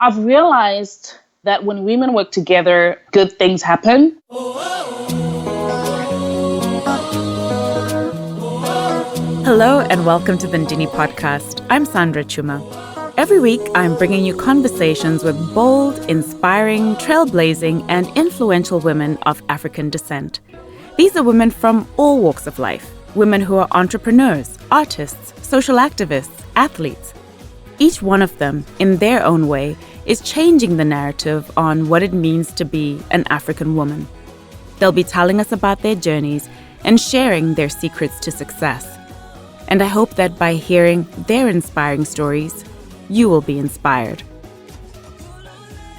I've realized that when women work together, good things happen. Hello and welcome to the Ndini podcast. I'm Sandra Chuma. Every week, I'm bringing you conversations with bold, inspiring, trailblazing, and influential women of African descent. These are women from all walks of life, women who are entrepreneurs, artists, social activists, athletes. Each one of them, in their own way, is changing the narrative on what it means to be an African woman. They'll be telling us about their journeys and sharing their secrets to success. And I hope that by hearing their inspiring stories, you will be inspired.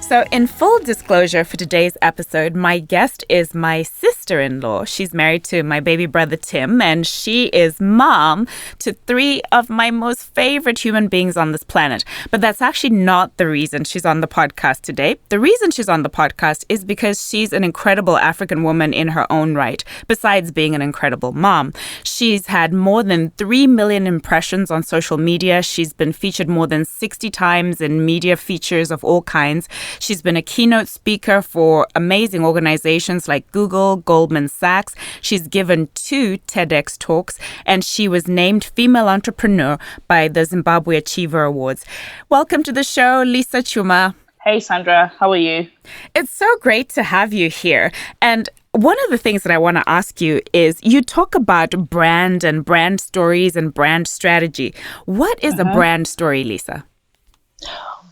So in full disclosure for today's episode, my guest is my sister-in-law. She's married to my baby brother, Tim, and she is mom to 3 of my most favorite human beings on this planet. But that's actually not the reason she's on the podcast today. The reason she's on the podcast is because she's an incredible African woman in her own right, besides being an incredible mom. She's had more than 3 million impressions on social media. She's been featured more than 60 times in media features of all kinds. She's been a keynote speaker for amazing organizations like Google, Goldman, Sachs. She's given 2 TEDx Talks, and she was named Female Entrepreneur by the Zimbabwe Achiever Awards. Welcome to the show, Lisa Chuma. Hey, Sandra, how are you? It's so great to have you here. And one of the things that I want to ask you is you talk about brand and brand stories and brand strategy. What is a brand story, Lisa?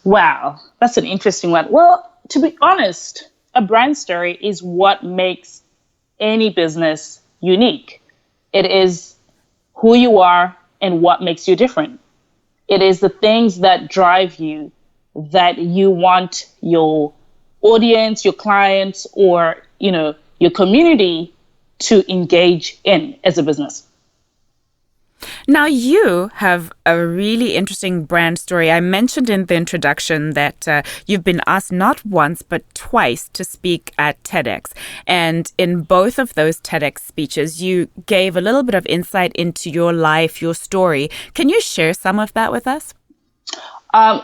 Wow, that's an interesting one. Well, to be honest, a brand story is what makes any business unique. It is who you are and what makes you different. It is the things that drive you, that you want your audience, your clients, or, your community to engage in as a business. Now, you have a really interesting brand story. I mentioned in the introduction that you've been asked not once, but twice to speak at TEDx. And in both of those TEDx speeches, you gave a little bit of insight into your life, your story. Can you share some of that with us?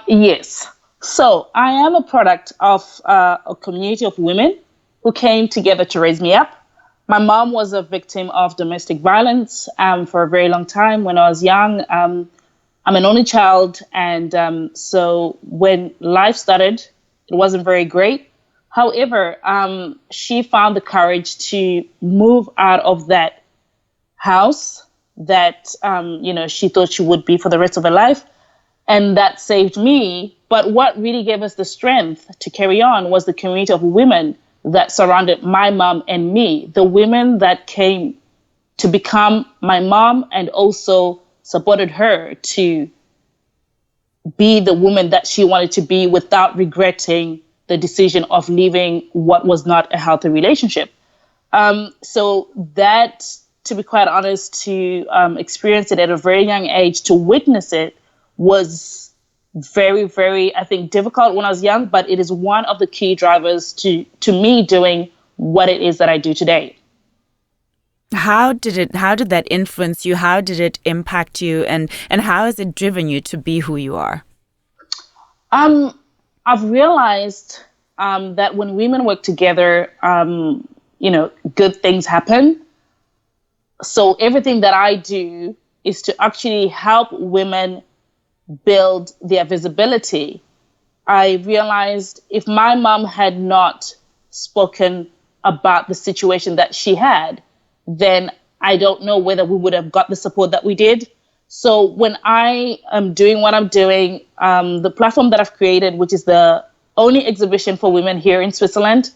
Yes. So I am a product of a community of women who came together to raise me up. My mom was a victim of domestic violence for a very long time when I was young. I'm an only child. And so when life started, it wasn't very great. However, she found the courage to move out of that house that, she thought she would be for the rest of her life. And that saved me. But what really gave us the strength to carry on was the community of women that surrounded my mom and me, the women that came to become my mom and also supported her to be the woman that she wanted to be without regretting the decision of leaving what was not a healthy relationship. So that, to be quite honest, to experience it at a very young age, to witness it was very, very, I think, difficult when I was young, but it is one of the key drivers to me doing what it is that I do today. How did that influence you? How did it impact you? And how has it driven you to be who you are? I've realized that when women work together, good things happen. So everything that I do is to actually help women build their visibility. I realized if my mom had not spoken about the situation that she had, then I don't know whether we would have got the support that we did. So when I am doing what I'm doing, the platform that I've created, which is the only exhibition for women here in Switzerland,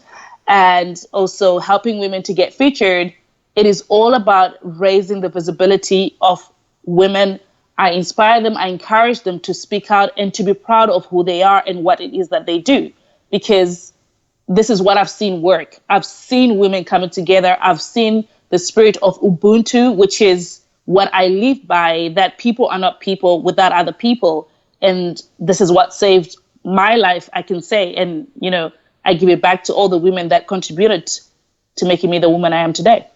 and also helping women to get featured, it is all about raising the visibility of women. I inspire them, I encourage them to speak out and to be proud of who they are and what it is that they do, because this is what I've seen work. I've seen women coming together. I've seen the spirit of Ubuntu, which is what I live by, that people are not people without other people. And this is what saved my life, I can say. And, I give it back to all the women that contributed to making me the woman I am today.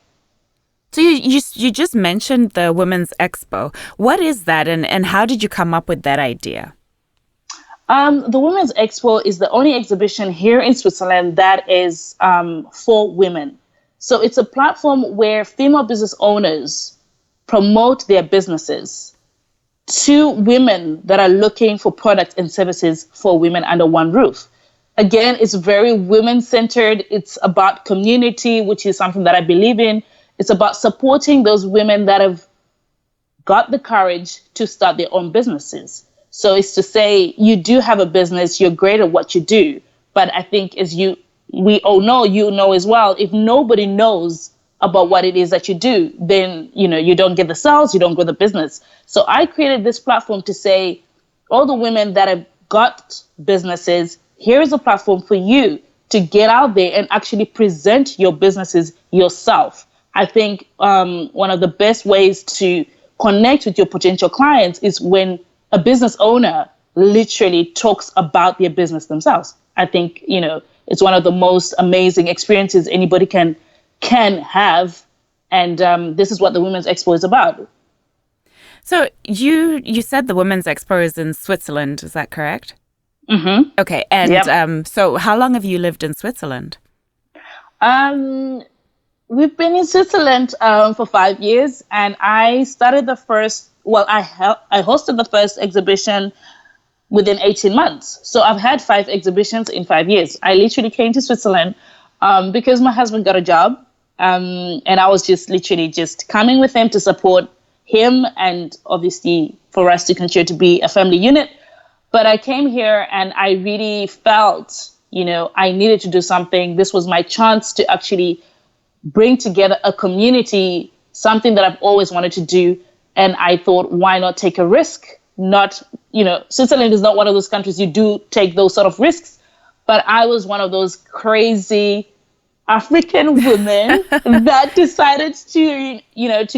So you just mentioned the Women's Expo. What is that, and how did you come up with that idea? The Women's Expo is the only exhibition here in Switzerland that is for women. So it's a platform where female business owners promote their businesses to women that are looking for products and services for women under one roof. Again, it's very women-centered. It's about community, which is something that I believe in. It's about supporting those women that have got the courage to start their own businesses. So it's to say you do have a business, you're great at what you do. But I think we all know, you know as well, if nobody knows about what it is that you do, then, you don't get the sales, you don't grow the business. So I created this platform to say, all the women that have got businesses, here is a platform for you to get out there and actually present your businesses yourself. I think one of the best ways to connect with your potential clients is when a business owner literally talks about their business themselves. I think, it's one of the most amazing experiences anybody can have. And this is what the Women's Expo is about. So you said the Women's Expo is in Switzerland, is that correct? Mm-hmm. Okay. And yep. So how long have you lived in Switzerland? We've been in Switzerland for 5 years, and I started I hosted the first exhibition within 18 months. So I've had 5 exhibitions in 5 years. I literally came to Switzerland because my husband got a job, and I was just literally just coming with him to support him and obviously for us to continue to be a family unit. But I came here and I really felt, I needed to do something. This was my chance to actually bring together a community, something that I've always wanted to do. And I thought, why not take a risk? Switzerland is not one of those countries you do take those sort of risks. But I was one of those crazy African women that decided to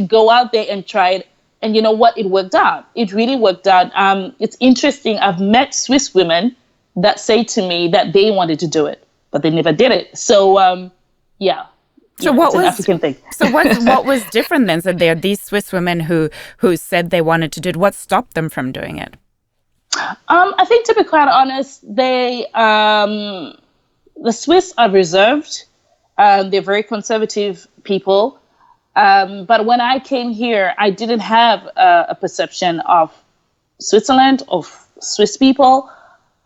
go out there and try it. And you know what? It worked out. It really worked out. It's interesting. I've met Swiss women that say to me that they wanted to do it, but they never did it. So, yeah. So what was an African thing? So what was different then? So there are these Swiss women who said they wanted to do it. What stopped them from doing it? I think, to be quite honest, the Swiss are reserved. They're very conservative people. But when I came here, I didn't have a perception of Switzerland, of Swiss people.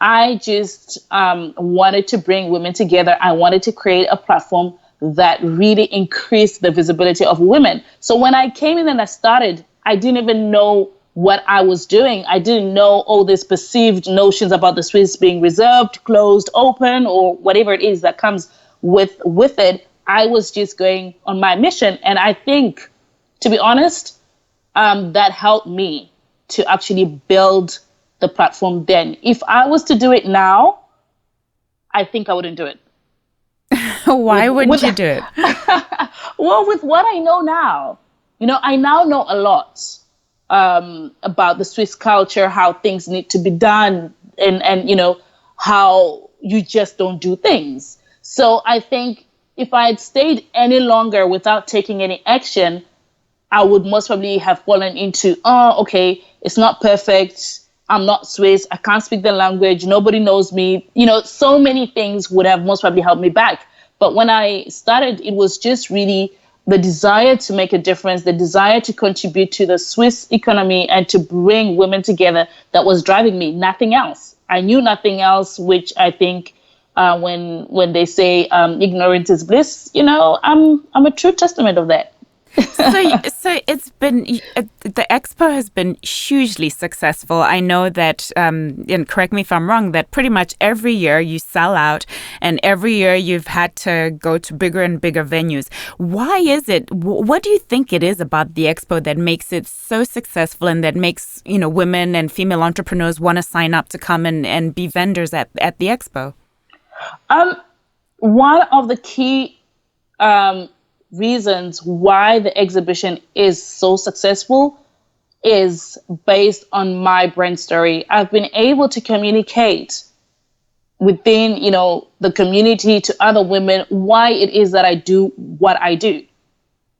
I just wanted to bring women together. I wanted to create a platform that really increased the visibility of women. So when I came in and I started, I didn't even know what I was doing. I didn't know all these perceived notions about the Swiss being reserved, closed, open, or whatever it is that comes with it. I was just going on my mission. And I think, to be honest, that helped me to actually build the platform then. If I was to do it now, I think I wouldn't do it. Why wouldn't you do it? Well, with what I know now, I now know a lot about the Swiss culture, how things need to be done, and how you just don't do things. So I think if I had stayed any longer without taking any action, I would most probably have fallen into, okay, it's not perfect. I'm not Swiss. I can't speak the language. Nobody knows me. So many things would have most probably held me back. But when I started, it was just really the desire to make a difference, the desire to contribute to the Swiss economy and to bring women together that was driving me, nothing else. I knew nothing else, which I think when they say ignorance is bliss, I'm a true testament of that. So it's been, the expo has been hugely successful. I know that, and correct me if I'm wrong, that pretty much every year you sell out and every year you've had to go to bigger and bigger venues. Why is it? What do you think it is about the expo that makes it so successful and that makes, women and female entrepreneurs want to sign up to come and be vendors at the expo? One of the key reasons why the exhibition is so successful is based on my brand story. I've been able to communicate within, the community to other women why it is that I do what I do.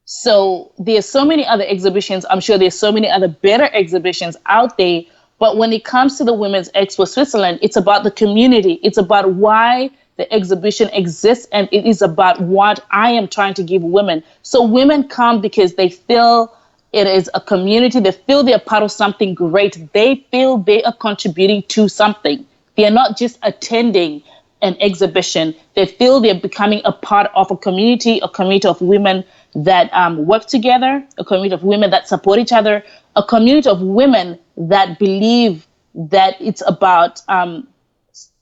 So there's so many other exhibitions. I'm sure there's so many other better exhibitions out there, But when it comes to the Women's Expo Switzerland, it's about the community. It's about why the exhibition exists, and it is about what I am trying to give women. So women come because they feel it is a community. They feel they're part of something great. They feel they are contributing to something. They are not just attending an exhibition. They feel they're becoming a part of a community of women that work together, a community of women that support each other, a community of women that believe that it's about,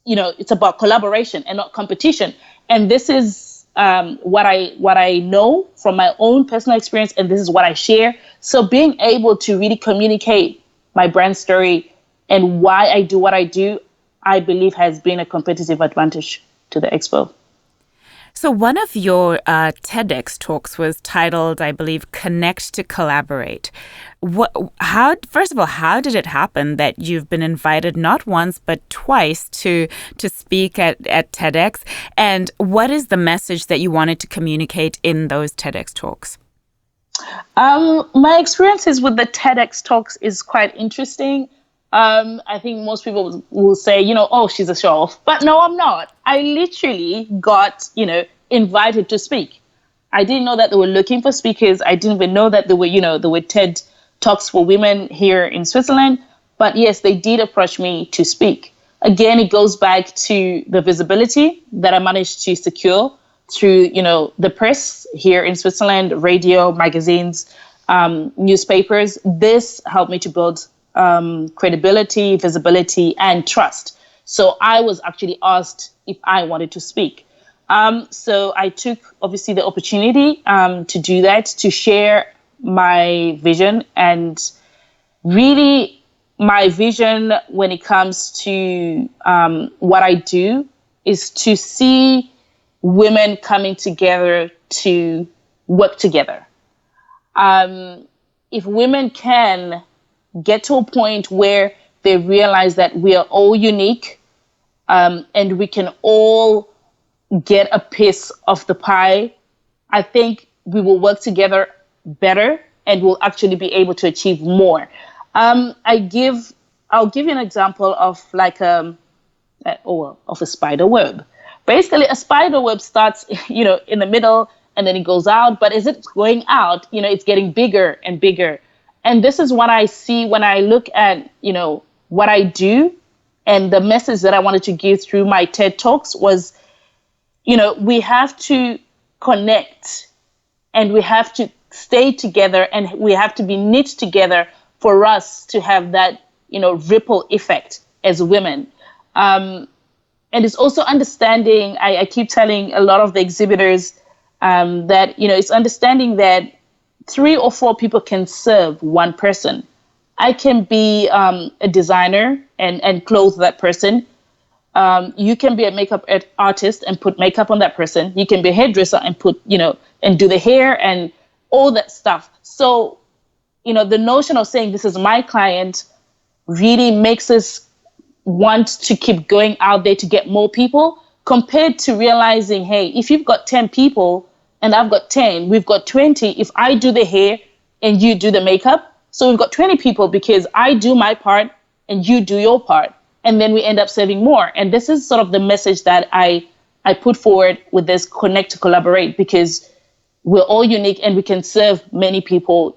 it's about collaboration and not competition. And this is what I know from my own personal experience, and this is what I share. So being able to really communicate my brand story and why I do what I do, I believe has been a competitive advantage to the Expo. So one of your TEDx talks was titled, I believe, Connect to Collaborate. First of all, how did it happen that you've been invited not once but twice to speak at TEDx? And what is the message that you wanted to communicate in those TEDx talks? My experiences with the TEDx talks is quite interesting. I think most people will say, oh, she's a show-off. But no, I'm not. I literally got, invited to speak. I didn't know that they were looking for speakers. I didn't even know that there were TED Talks for women here in Switzerland. But yes, they did approach me to speak. Again, it goes back to the visibility that I managed to secure through, the press here in Switzerland, radio, magazines, newspapers. This helped me to build credibility, visibility, and trust. So I was actually asked if I wanted to speak. So I took, obviously, the opportunity to do that, to share my vision. And really, my vision when it comes to what I do is to see women coming together to work together. If women can get to a point where they realize that we are all unique and we can all get a piece of the pie, I think we will work together better and we'll actually be able to achieve more. I'll give you an example of of a spider web. Basically, a spider web starts, in the middle and then it goes out. But as it's going out, it's getting bigger and bigger. And this is what I see when I look at, what I do. And the message that I wanted to give through my TED Talks was, we have to connect and we have to stay together and we have to be knit together for us to have that, ripple effect as women. And it's also understanding, I keep telling a lot of the exhibitors that, it's understanding that 3 or 4 people can serve one person. I can be a designer and clothe that person. You can be a makeup artist and put makeup on that person. You can be a hairdresser and put, and do the hair and all that stuff. So, the notion of saying this is my client really makes us want to keep going out there to get more people, compared to realizing, hey, if you've got 10 people and I've got 10, we've got 20. If I do the hair and you do the makeup, so we've got 20 people because I do my part and you do your part. And then we end up serving more. And this is sort of the message that I put forward with this connect to collaborate, because we're all unique and we can serve many people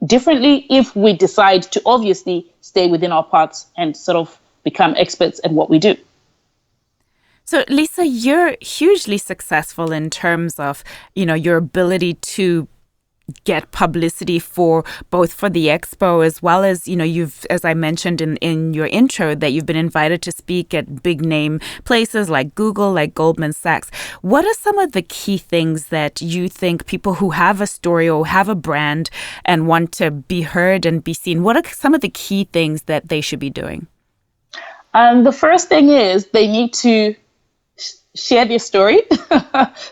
differently if we decide to obviously stay within our parts and sort of become experts at what we do. So, Lisa, you're hugely successful in terms of, your ability to get publicity for both for the expo as well as, you've, as I mentioned in your intro, that you've been invited to speak at big name places like Google, like Goldman Sachs. What are some of the key things that you think people who have a story or have a brand and want to be heard and be seen, what are some of the key things that they should be doing? The first thing is they need to share their story.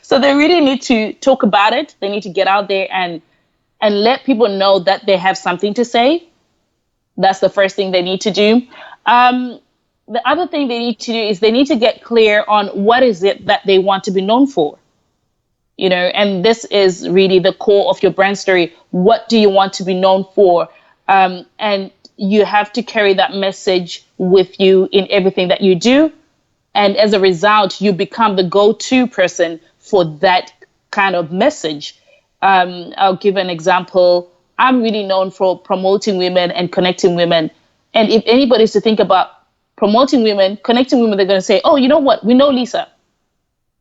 So they really need to talk about it. They need to get out there and let people know that they have something to say. That's the first thing they need to do. The other thing they need to do is they need to get clear on what is it that they want to be known for. And this is really the core of your brand story. What do you want to be known for? And you have to carry that message with you in everything that you do. And as a result, you become the go-to person for that kind of message. I'll give an example. I'm really known for promoting women and connecting women. And if anybody's to think about promoting women, connecting women, they're going to say, oh, you know what? We know Lisa.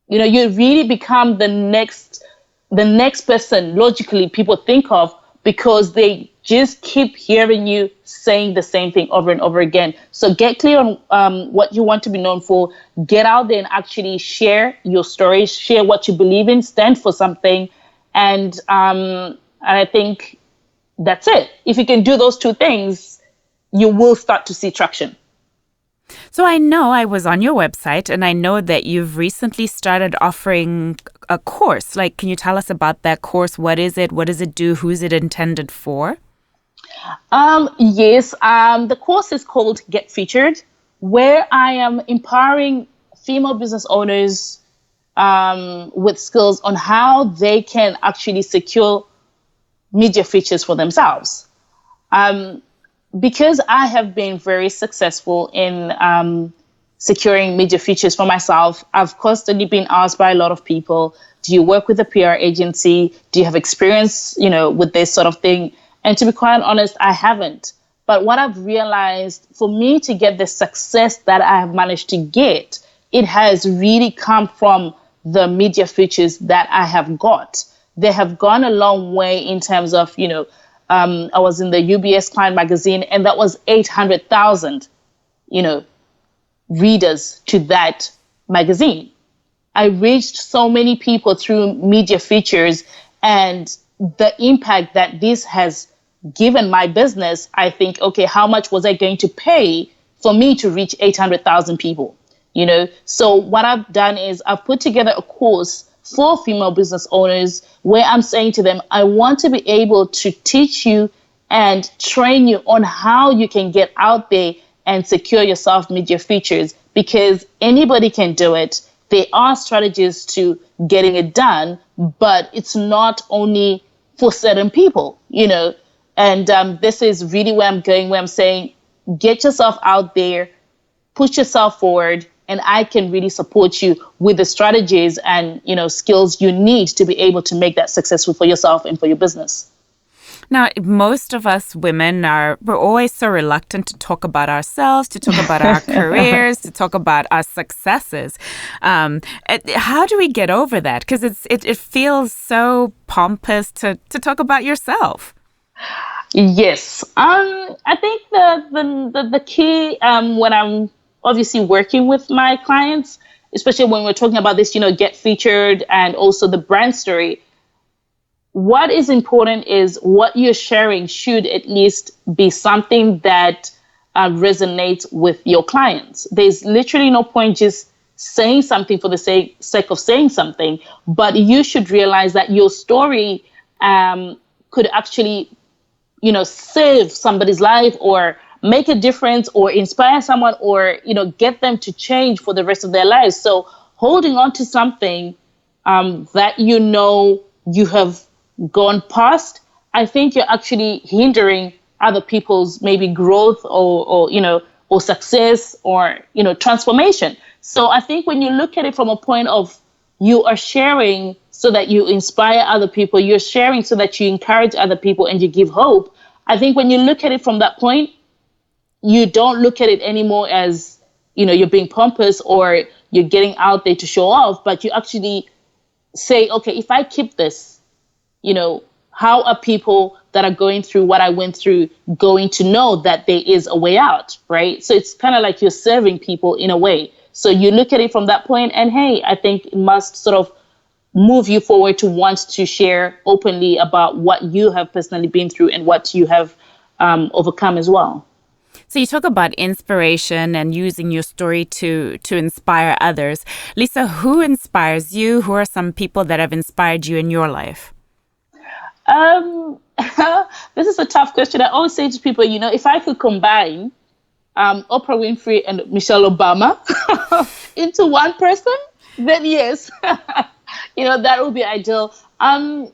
You know, you really become the next person logically people think of, because they just keep hearing you saying the same thing over and over again. So get clear on what you want to be known for. Get out there and actually share your stories, share what you believe in, stand for something. And I think that's it. If you can do those two things, you will start to see traction. So I know I was on your website, and I know that you've recently started offering a course. Like, can you tell us about that course? What is it? What does it do? Who is it intended for? Yes, the course is called Get Featured, where I am empowering female business owners with skills on how they can actually secure media features for themselves. Because I have been very successful in securing media features for myself, I've constantly been asked by a lot of people, do you work with a PR agency? Do you have experience, with this sort of thing? And to be quite honest, I haven't. But what I've realized, for me to get the success that I have managed to get, it has really come from the media features that I have got. They have gone a long way in terms of, I was in the UBS Client Magazine, and that was 800,000, readers to that magazine. I reached so many people through media features, and the impact that this has given my business, I think, okay, how much was I going to pay for me to reach 800,000 people? So what I've done is I've put together a course for female business owners where I'm saying to them, I want to be able to teach you and train you on how you can get out there and secure yourself media features, because anybody can do it. There are strategies to getting it done, but it's not only for certain people, and this is really where I'm going, where I'm saying, get yourself out there, push yourself forward, and I can really support you with the strategies and, skills you need to be able to make that successful for yourself and for your business. Now, most of us women we're always so reluctant to talk about ourselves, to talk about our careers, to talk about our successes. How do we get over that? Because it feels so pompous to talk about yourself. Yes. I think the key when I'm obviously working with my clients, especially when we're talking about this, get featured and also the brand story, what is important is what you're sharing should at least be something that resonates with your clients. There's literally no point just saying something for the sake of saying something, but you should realize that your story could actually, save somebody's life or make a difference or inspire someone or, get them to change for the rest of their lives. So holding on to something that you have gone past, I think you're actually hindering other people's maybe growth or success or, transformation. So I think when you look at it from a point of you are sharing so that you inspire other people, you're sharing so that you encourage other people and you give hope. I think when you look at it from that point, you don't look at it anymore as, you're being pompous or you're getting out there to show off, but you actually say, okay, if I keep this, how are people that are going through what I went through going to know that there is a way out, right? So it's kind of like you're serving people in a way. So you look at it from that point and, hey, I think it must sort of move you forward to want to share openly about what you have personally been through and what you have overcome as well. So you talk about inspiration and using your story to inspire others. Lisa, who inspires you? Who are some people that have inspired you in your life? This is a tough question. I always say to people, if I could combine Oprah Winfrey and Michelle Obama into one person, then yes, that would be ideal. I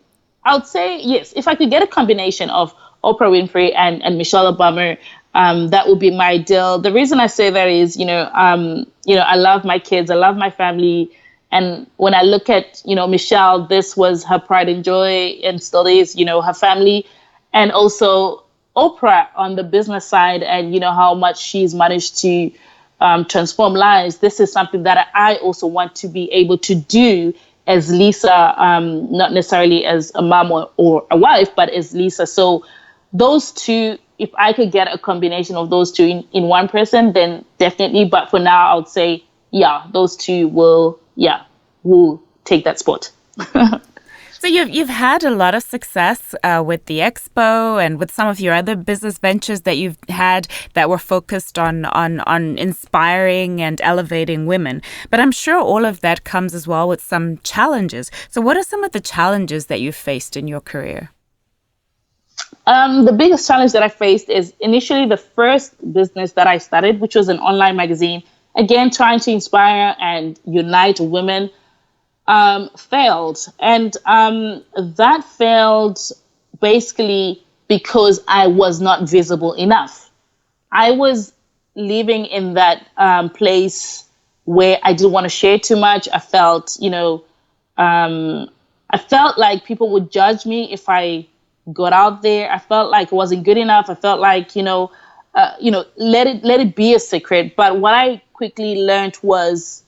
would say yes. If I could get a combination of Oprah Winfrey and Michelle Obama, That would be my ideal. The reason I say that is, I love my kids, I love my family. And when I look at, Michelle, this was her pride and joy and still is, her family. And also Oprah on the business side and, how much she's managed to transform lives. This is something that I also want to be able to do as Lisa, not necessarily as a mom or a wife, but as Lisa. So those two, if I could get a combination of those two in one person, then definitely. But for now, I would say, yeah, those two will take that spot. So you've had a lot of success with the Expo and with some of your other business ventures that you've had that were focused on inspiring and elevating women. But I'm sure all of that comes as well with some challenges. So what are some of the challenges that you've faced in your career? The biggest challenge that I faced is initially the first business that I started, which was an online magazine. Again, trying to inspire and unite women. Failed. And that failed basically because I was not visible enough. I was living in that place where I didn't want to share too much. I felt, I felt like people would judge me if I got out there. I felt like it wasn't good enough. I felt like, let it be a secret. But what I quickly learned was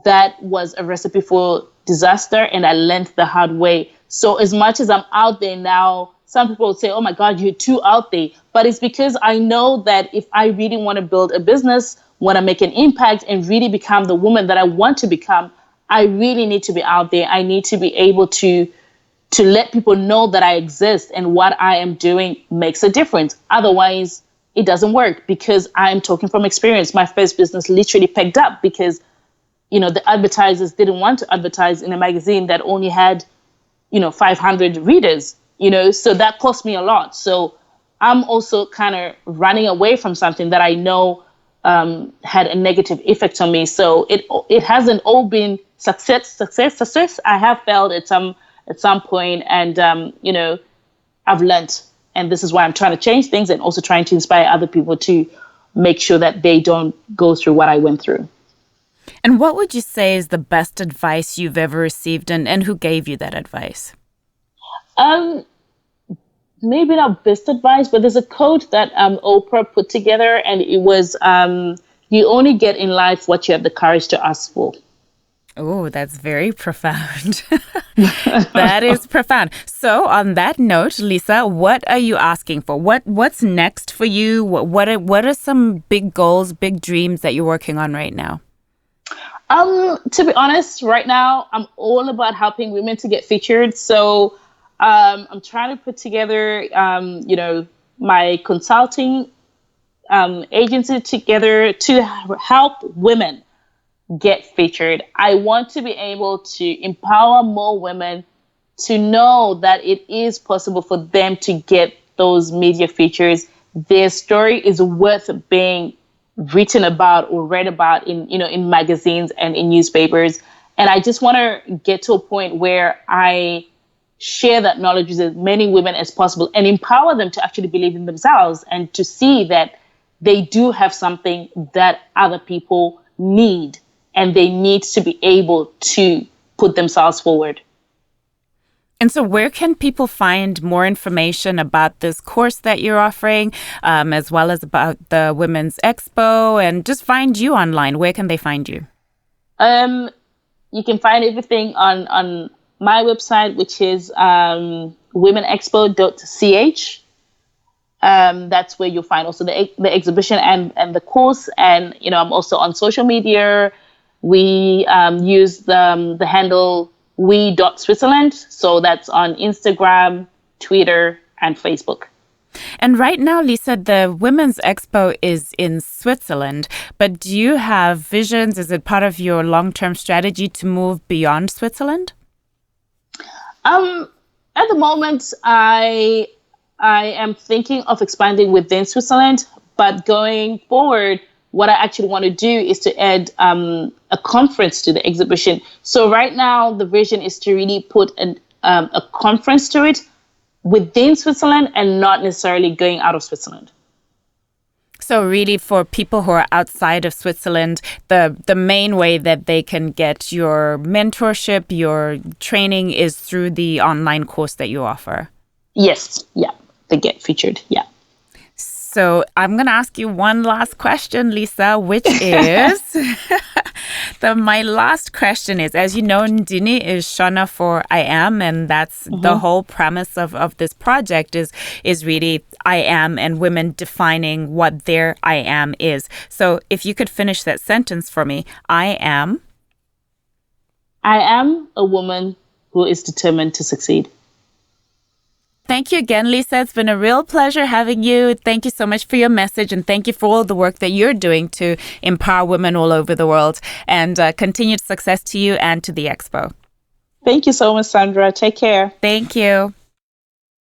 that was a recipe for disaster, and I learned the hard way. So as much as I'm out there now, some people would say, oh my God, you're too out there. But it's because I know that if I really want to build a business, want to make an impact and really become the woman that I want to become, I really need to be out there. I need to be able to let people know that I exist and what I am doing makes a difference. Otherwise, it doesn't work, because I'm talking from experience. My first business literally pegged up because the advertisers didn't want to advertise in a magazine that only had, 500 readers, so that cost me a lot. So I'm also kind of running away from something that I know had a negative effect on me. So it hasn't all been success. I have failed at some point, and, I've learned. And this is why I'm trying to change things and also trying to inspire other people to make sure that they don't go through what I went through. And what would you say is the best advice you've ever received, and who gave you that advice? Maybe not best advice, but there's a quote that Oprah put together, and it was, you only get in life what you have the courage to ask for. Oh, that's very profound. That is profound. So on that note, Lisa, what are you asking for? What's next for you? What are some big goals, big dreams that you're working on right now? To be honest, right now, I'm all about helping women to get featured. So I'm trying to put together, my consulting agency together to help women get featured. I want to be able to empower more women to know that it is possible for them to get those media features. Their story is worth being written about or read about in magazines and in newspapers. And I just want to get to a point where I share that knowledge with as many women as possible and empower them to actually believe in themselves and to see that they do have something that other people need, and they need to be able to put themselves forward. And so where can people find more information about this course that you're offering, as well as about the Women's Expo, and just find you online? Where can they find you? You can find everything on my website, which is womenexpo.ch. That's where you'll find also the exhibition and the course. And, I'm also on social media. We use the handle we.Switzerland. So that's on Instagram, Twitter, and Facebook. And right now, Lisa, the Women's Expo is in Switzerland, but do you have visions? Is it part of your long-term strategy to move beyond Switzerland? At the moment, I am thinking of expanding within Switzerland, but going forward, what I actually want to do is to add a conference to the exhibition. So right now, the vision is to really put a conference to it within Switzerland and not necessarily going out of Switzerland. So really for people who are outside of Switzerland, the main way that they can get your mentorship, your training is through the online course that you offer. Yes. Yeah. They get featured. Yeah. So I'm going to ask you one last question, Lisa, which is, my last question is, as you know, Ndini is Shona for I am, and that's the whole premise of this project is really I am and women defining what their I am is. So if you could finish that sentence for me, I am a woman who is determined to succeed. Thank you again, Lisa. It's been a real pleasure having you. Thank you so much for your message, and thank you for all the work that you're doing to empower women all over the world. And continued success to you and to the Expo. Thank you so much, Sandra. Take care. Thank you.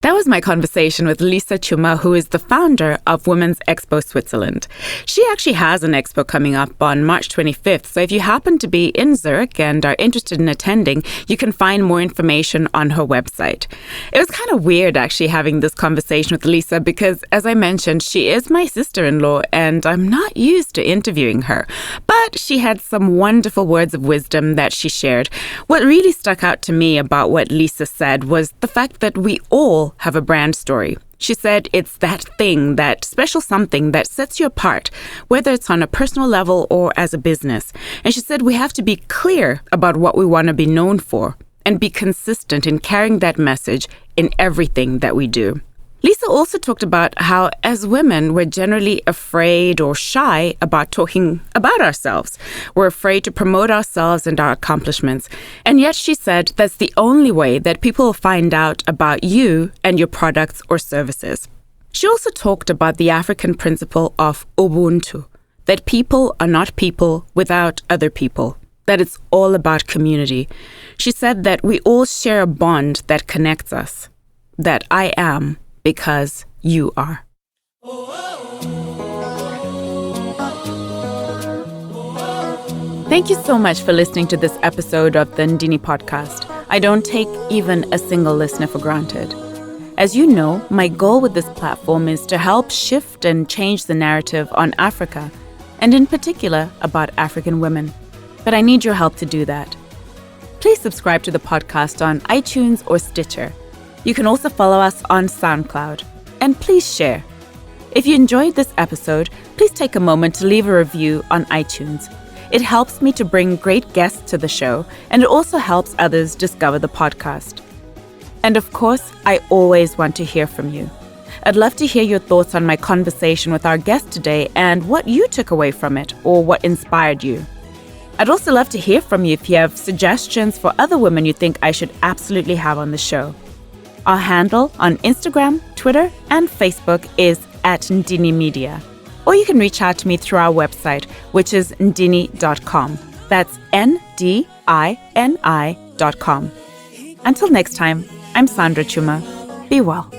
That was my conversation with Lisa Chuma, who is the founder of Women's Expo Switzerland. She actually has an expo coming up on March 25th, so if you happen to be in Zurich and are interested in attending, you can find more information on her website. It was kind of weird actually having this conversation with Lisa because, as I mentioned, she is my sister-in-law and I'm not used to interviewing her. But she had some wonderful words of wisdom that she shared. What really stuck out to me about what Lisa said was the fact that we all have a brand story. She said it's that thing, that special something that sets you apart, whether it's on a personal level or as a business. And she said we have to be clear about what we want to be known for and be consistent in carrying that message in everything that we do. Lisa also talked about how, as women, we're generally afraid or shy about talking about ourselves. We're afraid to promote ourselves and our accomplishments. And yet, she said that's the only way that people will find out about you and your products or services. She also talked about the African principle of Ubuntu, that people are not people without other people, that it's all about community. She said that we all share a bond that connects us, that I am because you are. Thank you so much for listening to this episode of the Ndini podcast. I don't take even a single listener for granted. As you know, my goal with this platform is to help shift and change the narrative on Africa, and in particular about African women. But I need your help to do that. Please subscribe to the podcast on iTunes or Stitcher. You can also follow us on SoundCloud. And please share. If you enjoyed this episode, please take a moment to leave a review on iTunes. It helps me to bring great guests to the show, and it also helps others discover the podcast. And of course, I always want to hear from you. I'd love to hear your thoughts on my conversation with our guest today and what you took away from it or what inspired you. I'd also love to hear from you if you have suggestions for other women you think I should absolutely have on the show. Our handle on Instagram, Twitter, and Facebook is @Ndini Media. Or you can reach out to me through our website, which is ndini.com. That's ndini.com. Until next time, I'm Sandra Chuma. Be well.